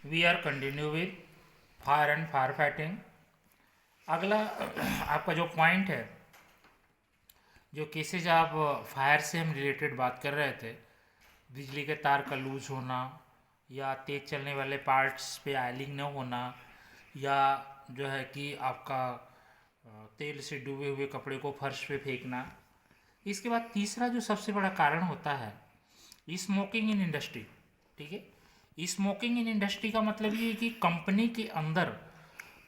We are continue with fire and fire fighting. अगला आपका जो पॉइंट है, जो केसेज आप फायर से हम रिलेटेड बात कर रहे थे, बिजली के तार का लूज होना या तेज चलने वाले पार्ट्स पे आयलिंग न होना, या जो है कि आपका तेल से डूबे हुए कपड़े को फर्श पे फेंकना। इसके बाद तीसरा जो सबसे बड़ा कारण होता है, स्मोकिंग इन इंडस्ट्री। ठीक है, स्मोकिंग इन इंडस्ट्री का मतलब ये है कि कंपनी के अंदर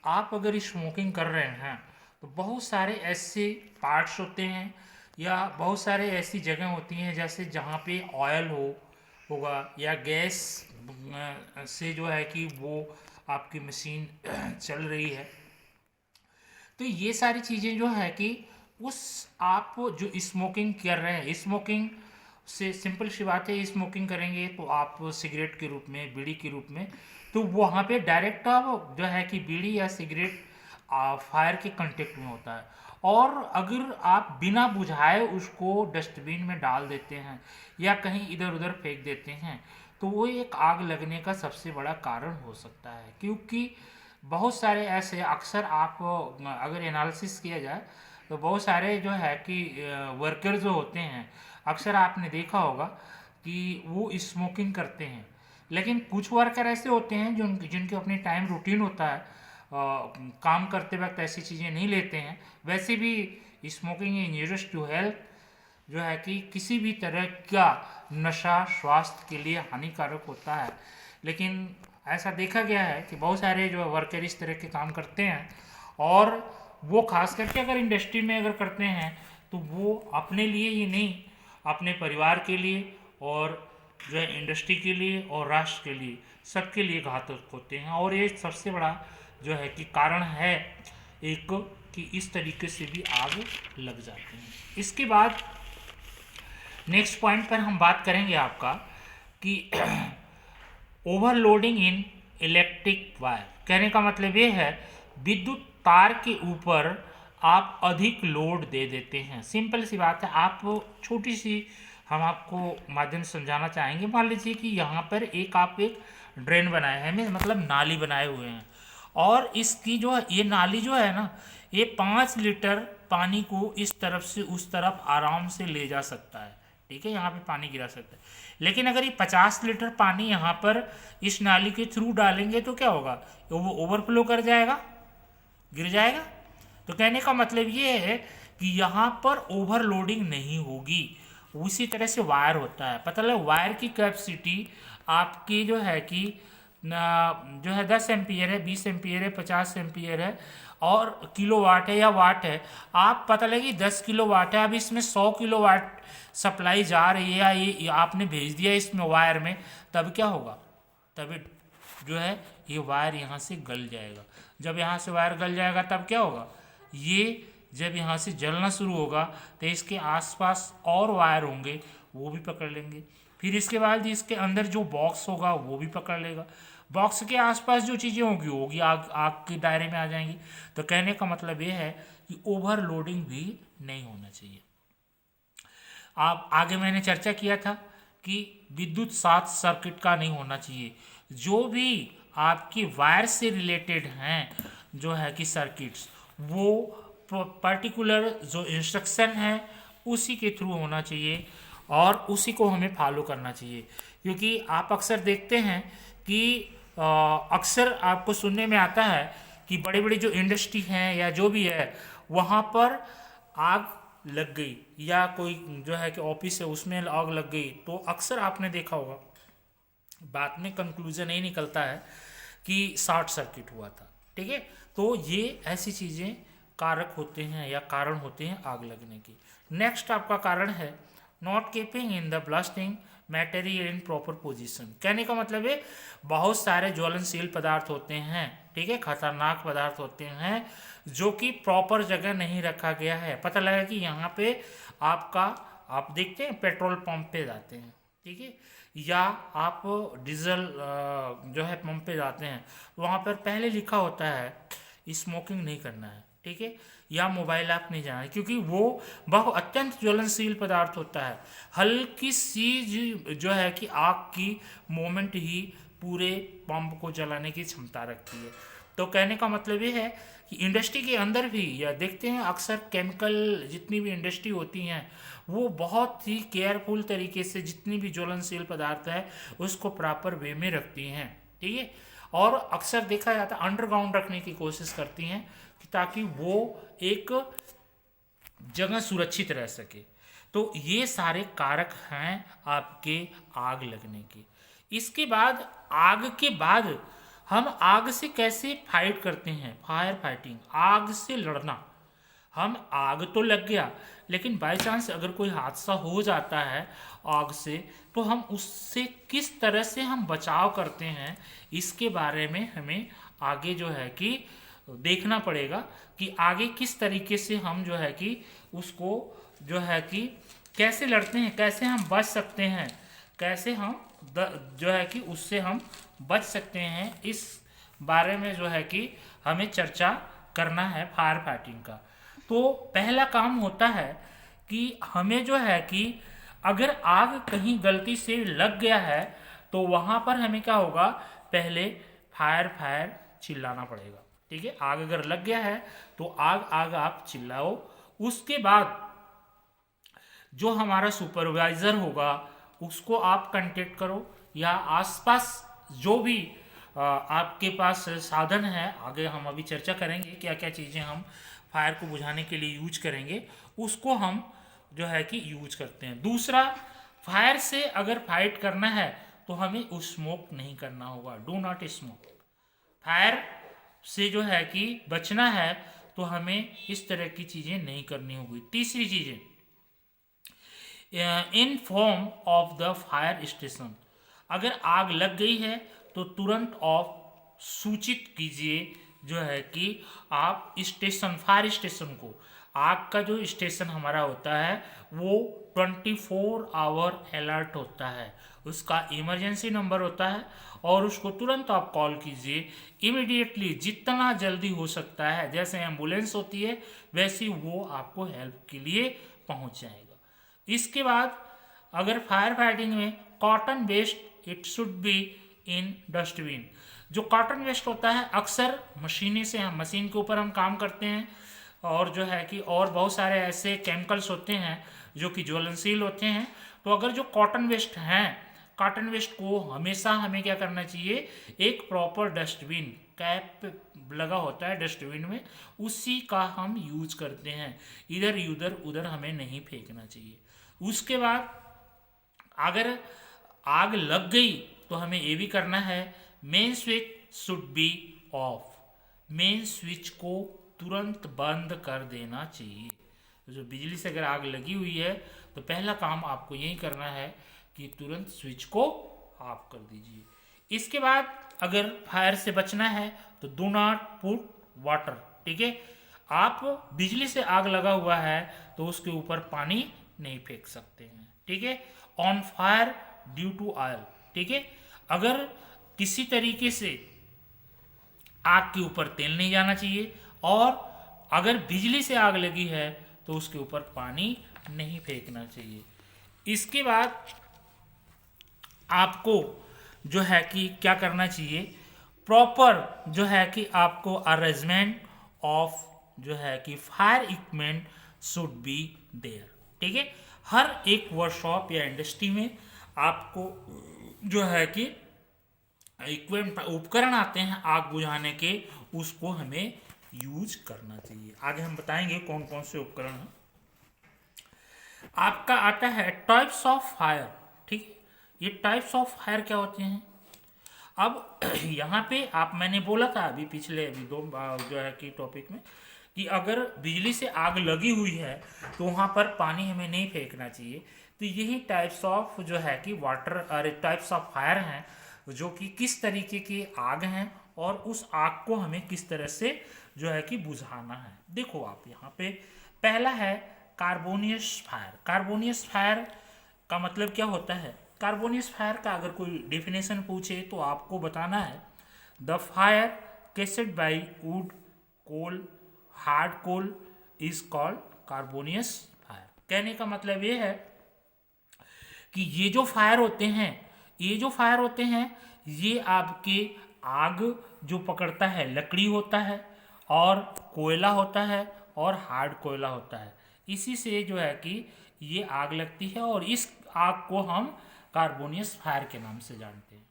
आप अगर स्मोकिंग कर रहे हैं तो बहुत सारे ऐसे पार्ट्स होते हैं या बहुत सारे ऐसी जगह होती हैं जैसे जहाँ पे ऑयल होगा या गैस से जो है कि वो आपकी मशीन चल रही है। तो ये सारी चीज़ें जो है कि उस आप जो स्मोकिंग कर रहे हैं, स्मोकिंग से सिंपल सी बात है, स्मोकिंग करेंगे तो आप सिगरेट के रूप में, बीड़ी के रूप में, तो वहाँ पे डायरेक्ट आप जो है कि बीड़ी या सिगरेट फायर के कांटेक्ट में होता है। और अगर आप बिना बुझाए उसको डस्टबिन में डाल देते हैं या कहीं इधर उधर फेंक देते हैं तो वो एक आग लगने का सबसे बड़ा कारण हो सकता है। क्योंकि बहुत सारे ऐसे अक्सर आप अगर एनालिसिस किया जाए तो बहुत सारे जो है कि वर्कर जो होते हैं, अक्सर आपने देखा होगा कि वो स्मोकिंग करते हैं। लेकिन कुछ वर्कर ऐसे होते हैं जो जिनके अपने टाइम रूटीन होता है, काम करते वक्त ऐसी चीज़ें नहीं लेते हैं। वैसे भी स्मोकिंग इंजूरियस टू हेल्थ, जो है कि किसी भी तरह का नशा स्वास्थ्य के लिए हानिकारक होता है। लेकिन ऐसा देखा गया है कि बहुत सारे जो वर्कर इस तरह के काम करते हैं, और वो खास करके अगर इंडस्ट्री में अगर करते हैं तो वो अपने लिए ही नहीं, अपने परिवार के लिए और जो है इंडस्ट्री के लिए और राष्ट्र के लिए, सबके लिए घातक होते हैं। और ये सबसे बड़ा जो है कि कारण है एक, कि इस तरीके से भी आग लग जाती है। इसके बाद नेक्स्ट पॉइंट पर हम बात करेंगे आपका कि ओवरलोडिंग इन इलेक्ट्रिक वायर। कहने का मतलब ये है विद्युत तार के ऊपर आप अधिक लोड दे देते हैं। सिंपल सी बात है, आप छोटी सी हम आपको माध्यम से समझाना चाहेंगे। मान लीजिए कि यहाँ पर आप एक ड्रेन बनाए हैं, मतलब नाली बनाए हुए हैं, और इसकी जो ये नाली जो है ना, ये 5 लीटर पानी को इस तरफ से उस तरफ आराम से ले जा सकता है। ठीक है, यहाँ पे पानी गिरा सकता है। लेकिन अगर ये 50 लीटर पानी यहाँ पर इस नाली के थ्रू डालेंगे तो क्या होगा, वो ओवरफ्लो कर जाएगा, गिर जाएगा। तो कहने का मतलब ये है कि यहाँ पर ओवरलोडिंग नहीं होगी। उसी तरह से वायर होता है, पता लगा वायर की कैपेसिटी आपकी जो है कि जो है 10 एम्पियर है, 20 एम्पियर है, 50 एम्पियर है, और किलो वाट है या वाट है। आप पता लगी 10 किलो वाट है, अब इसमें 100 किलो वाट सप्लाई जा रही है या ये आपने भेज दिया इसमें वायर में, तब क्या होगा, तब जो है ये वायर यहाँ से गल जाएगा। जब यहाँ से वायर गल जाएगा तब क्या होगा, ये जब यहाँ से जलना शुरू होगा तो इसके आसपास और वायर होंगे, वो भी पकड़ लेंगे। फिर इसके बाद इसके अंदर जो बॉक्स होगा वो भी पकड़ लेगा। बॉक्स के आसपास जो चीज़ें होंगी वो भी आग आग के दायरे में आ जाएंगी। तो कहने का मतलब ये है कि ओवरलोडिंग भी नहीं होना चाहिए। आप आगे मैंने चर्चा किया था कि विद्युत शॉर्ट सर्किट का नहीं होना चाहिए। जो भी आपकी वायर से रिलेटेड हैं जो है कि सर्किट्स, वो पर्टिकुलर जो इंस्ट्रक्शन है उसी के थ्रू होना चाहिए और उसी को हमें फॉलो करना चाहिए। क्योंकि आप अक्सर देखते हैं कि अक्सर आपको सुनने में आता है कि बड़ी बड़ी जो इंडस्ट्री हैं या जो भी है वहाँ पर आग लग गई, या कोई जो है कि ऑफिस है उसमें आग लग गई, तो अक्सर आपने देखा होगा बाद में कंक्लूजन यही निकलता है कि शॉर्ट सर्किट हुआ था। ठीक है, तो ये ऐसी चीज़ें कारक होते हैं या कारण होते हैं आग लगने की। नेक्स्ट आपका कारण है not keeping in the blasting material in proper position. कहने का मतलब है बहुत सारे ज्वलनशील पदार्थ होते हैं, ठीक है, खतरनाक पदार्थ होते हैं जो कि प्रॉपर जगह नहीं रखा गया है। पता लगा कि यहाँ पे आपका, आप देखते हैं पेट्रोल पंप पे जाते हैं, ठीक है, या आप डीजल जो है पंप पे जाते हैं, वहाँ पर पहले लिखा होता है स्मोकिंग नहीं करना है, ठीक है, या मोबाइल ऐप नहीं जाना है, क्योंकि वो बहु अत्यंत ज्वलनशील पदार्थ होता है। हल्की सी जो है कि आग की मोमेंट ही पूरे पंप को जलाने की क्षमता रखती है। तो कहने का मतलब ये है कि इंडस्ट्री के अंदर भी या देखते हैं अक्सर केमिकल जितनी भी इंडस्ट्री होती हैं वो बहुत ही केयरफुल तरीके से जितनी भी ज्वलनशील पदार्थ है उसको प्रॉपर वे में रखती हैं, ठीक है। और अक्सर देखा जाता है अंडरग्राउंड रखने की कोशिश करती हैं ताकि वो एक जगह सुरक्षित रह सके। तो ये सारे कारक हैं आपके आग लगने के। इसके बाद आग के बाद हम आग से कैसे फाइट करते हैं, फायर फाइटिंग, आग से लड़ना। हम आग तो लग गया लेकिन बाय चांस अगर कोई हादसा हो जाता है आग से तो हम उससे किस तरह से हम बचाव करते हैं इसके बारे में हमें आगे जो है कि देखना पड़ेगा कि आगे किस तरीके से हम जो है कि उसको जो है कि कैसे लड़ते हैं, कैसे हम बच सकते हैं, कैसे हम जो है कि उससे हम बच सकते हैं। इस बारे में जो है कि हमें चर्चा करना है फायर फाइटिंग का। तो पहला काम होता है कि हमें जो है कि अगर आग कहीं गलती से लग गया है तो वहाँ पर हमें क्या होगा, पहले फायर फायर चिल्लाना पड़ेगा, ठीक है। आग अगर लग गया है तो आग आग आप चिल्लाओ। उसके बाद जो हमारा सुपरवाइज़र होगा उसको आप कांटेक्ट करो या आसपास जो भी आपके पास साधन है, आगे हम अभी चर्चा करेंगे क्या क्या चीज़ें हम फायर को बुझाने के लिए यूज करेंगे, उसको हम जो है कि यूज करते हैं। दूसरा, फायर से अगर फाइट करना है तो हमें स्मोक नहीं करना होगा, डू नॉट स्मोक। फायर से जो है कि बचना है तो हमें इस तरह की चीज़ें नहीं करनी होगी। तीसरी चीज़ें, in form of the fire station, अगर आग लग गई है तो तुरंत ऑफ सूचित कीजिए जो है कि आप स्टेशन, फायर स्टेशन को। आग का जो स्टेशन हमारा होता है वो 24 आवर अलर्ट होता है, उसका इमरजेंसी नंबर होता है और उसको तुरंत आप कॉल कीजिए इमीडिएटली, जितना जल्दी हो सकता है। जैसे एम्बुलेंस होती है वैसे वो आपको हेल्प के लिए पहुंच जाएगा। इसके बाद अगर फायर फाइटिंग में cotton waste, it should be in dustbin. जो कॉटन वेस्ट होता है अक्सर मशीनें से हम मशीन के ऊपर हम काम करते हैं और जो है कि और बहुत सारे ऐसे केमिकल्स होते हैं जो कि ज्वलनशील होते हैं। तो अगर जो कॉटन वेस्ट हैं, कॉटन वेस्ट को हमेशा हमें क्या करना चाहिए, एक प्रॉपर डस्टबिन, कैप लगा होता है डस्टबिन में, उसी का हम यूज करते हैं, इधर उधर उधर हमें नहीं फेंकना चाहिए। उसके बाद अगर आग लग गई तो हमें ये भी करना है, main switch should be of, main switch को तुरंत बंद कर देना चाहिए। तो जो बिजली से अगर आग लगी हुई है तो पहला काम आपको यही करना है कि तुरंत स्विच को ऑफ कर दीजिए। इसके बाद अगर फायर से बचना है तो डू नॉट पुट वाटर, ठीक है। आप बिजली से आग लगा हुआ है तो उसके ऊपर पानी नहीं फेंक सकते हैं, ठीक है। On fire due to oil, ठीक है। अगर किसी तरीके से आग के ऊपर तेल नहीं जाना चाहिए और अगर बिजली से आग लगी है तो उसके ऊपर पानी नहीं फेंकना चाहिए। इसके बाद आपको जो है कि क्या करना चाहिए, प्रॉपर जो है कि आपको अरेंजमेंट ऑफ जो है कि fire equipment should be there, ठीक है। हर एक वर्कशॉप या इंडस्ट्री में आपको जो है कि इक्विपमेंट, उपकरण आते हैं आग बुझाने के, उसको हमें यूज करना चाहिए। आगे हम बताएंगे कौन कौन से उपकरण हैं। आपका आता है टाइप्स ऑफ फायर, ठीक है। ये टाइप्स ऑफ फायर क्या होते हैं, अब यहाँ पे आप, मैंने बोला था अभी पिछले दो जो है कि टॉपिक में कि अगर बिजली से आग लगी हुई है तो वहाँ पर पानी हमें नहीं फेंकना चाहिए। तो यही टाइप्स ऑफ जो है कि वाटर अरे टाइप्स ऑफ फायर हैं जो कि किस तरीके की आग हैं और उस आग को हमें किस तरह से जो है कि बुझाना है। देखो आप यहाँ पे पहला है कार्बोनियस फायर। कार्बोनियस फायर का मतलब क्या होता है, कार्बोनियस फायर का अगर कोई डेफिनेशन पूछे तो आपको बताना है, the fire caused by wood, coal, hard coal is called carbonaceous fire. कहने का मतलब ये है कि ये जो फायर होते हैं ये आपके आग जो पकड़ता है लकड़ी होता है और कोयला होता है और हार्ड कोयला होता है। इसी से जो है कि ये आग लगती है और इस आग को हम कार्बोनियस फायर के नाम से जानते हैं।